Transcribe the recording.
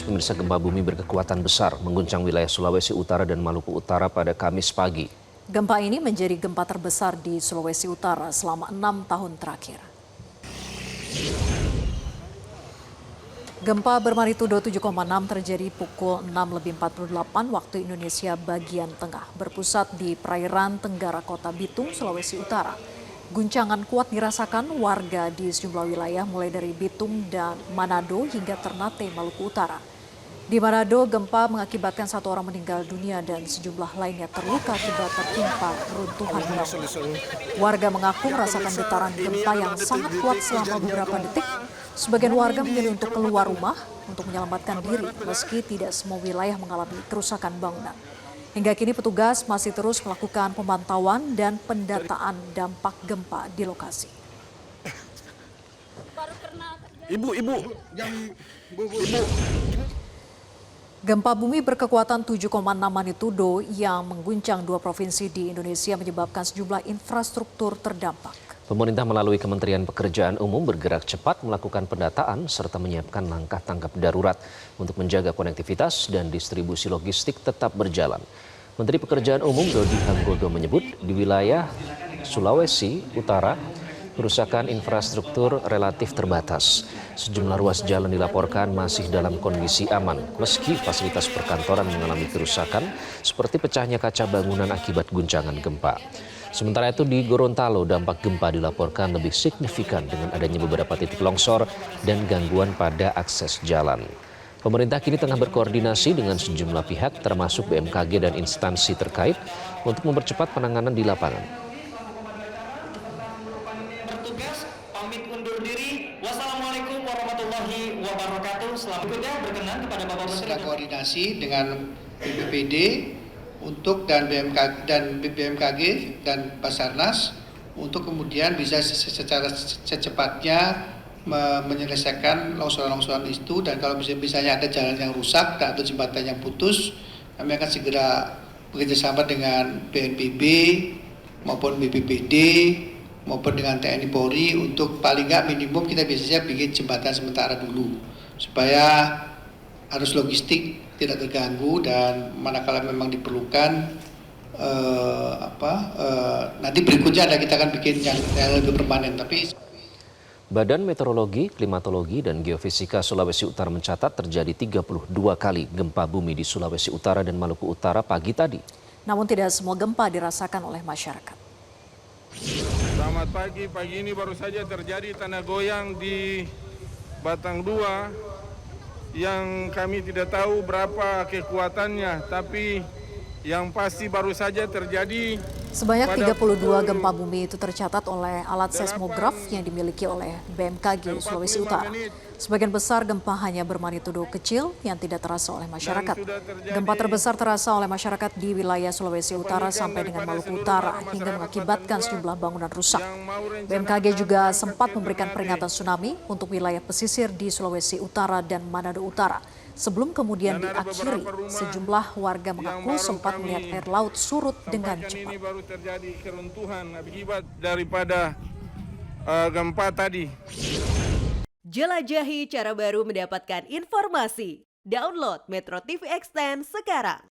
Pemirsa, gempa bumi berkekuatan besar mengguncang wilayah Sulawesi Utara dan Maluku Utara pada Kamis pagi. Gempa ini menjadi gempa terbesar di Sulawesi Utara selama 6 tahun terakhir. Gempa bermagnitudo 7,6 terjadi pukul 6.48 waktu Indonesia bagian tengah, berpusat di perairan tenggara Kota Bitung, Sulawesi Utara. Guncangan kuat dirasakan warga di sejumlah wilayah mulai dari Bitung dan Manado hingga Ternate, Maluku Utara. Di Manado, gempa mengakibatkan 1 orang meninggal dunia dan sejumlah lainnya terluka akibat tertimpa runtuhan bangunan. Warga mengaku merasakan getaran gempa yang sangat kuat selama beberapa detik. Sebagian warga memilih untuk keluar rumah untuk menyelamatkan diri meski tidak semua wilayah mengalami kerusakan bangunan. Hingga kini petugas masih terus melakukan pemantauan dan pendataan dampak gempa di lokasi. Ibu. Gempa bumi berkekuatan 7,6 magnitudo yang mengguncang 2 provinsi di Indonesia menyebabkan sejumlah infrastruktur terdampak. Pemerintah melalui Kementerian Pekerjaan Umum bergerak cepat melakukan pendataan serta menyiapkan langkah tanggap darurat untuk menjaga konektivitas dan distribusi logistik tetap berjalan. Menteri Pekerjaan Umum Dodi Hanggodo menyebut di wilayah Sulawesi Utara, kerusakan infrastruktur relatif terbatas. Sejumlah ruas jalan dilaporkan masih dalam kondisi aman, meski fasilitas perkantoran mengalami kerusakan seperti pecahnya kaca bangunan akibat guncangan gempa. Sementara itu di Gorontalo, dampak gempa dilaporkan lebih signifikan dengan adanya beberapa titik longsor dan gangguan pada akses jalan. Pemerintah kini tengah berkoordinasi dengan sejumlah pihak termasuk BMKG dan instansi terkait untuk mempercepat penanganan di lapangan. Pamit undur diri. Wassalamualaikum warahmatullahi wabarakatuh. Selanjutnya berkenan kepada Bapak Menteri. Sedang koordinasi dengan BPBD dan BMKG dan Basarnas untuk kemudian bisa secara secepatnya menyelesaikan longsoran-longsoran itu, dan kalau misalnya ada jalan yang rusak atau jembatan yang putus, kami akan segera bekerjasama dengan BNPB maupun BPBD maupun dengan TNI Polri untuk paling nggak minimum kita biasanya bikin jembatan sementara dulu supaya arus logistik tidak terganggu, dan manakala memang diperlukan nanti berikutnya kita akan bikin yang lebih permanen. Tapi Badan Meteorologi, Klimatologi, dan Geofisika Sulawesi Utara mencatat terjadi 32 kali gempa bumi di Sulawesi Utara dan Maluku Utara pagi tadi. Namun tidak semua gempa dirasakan oleh masyarakat. Selamat pagi ini baru saja terjadi tanah goyang di Batang 2 yang kami tidak tahu berapa kekuatannya, tapi yang pasti baru saja terjadi. Sebanyak 32 gempa bumi itu tercatat oleh alat seismograf yang dimiliki oleh BMKG Sulawesi Utara. Sebagian besar gempa hanya bermagnitudo kecil yang tidak terasa oleh masyarakat. Gempa terbesar terasa oleh masyarakat di wilayah Sulawesi Utara sampai dengan Maluku Utara hingga mengakibatkan sejumlah bangunan rusak. BMKG juga sempat memberikan peringatan tsunami untuk wilayah pesisir di Sulawesi Utara dan Manado Utara. Sebelum kemudian diakhiri, sejumlah warga mengaku sempat melihat air laut surut dengan cepat. Ini baru terjadi keruntuhan akibat daripada gempa tadi. Jelajahi cara baru mendapatkan informasi. Download Metro TV Extend sekarang.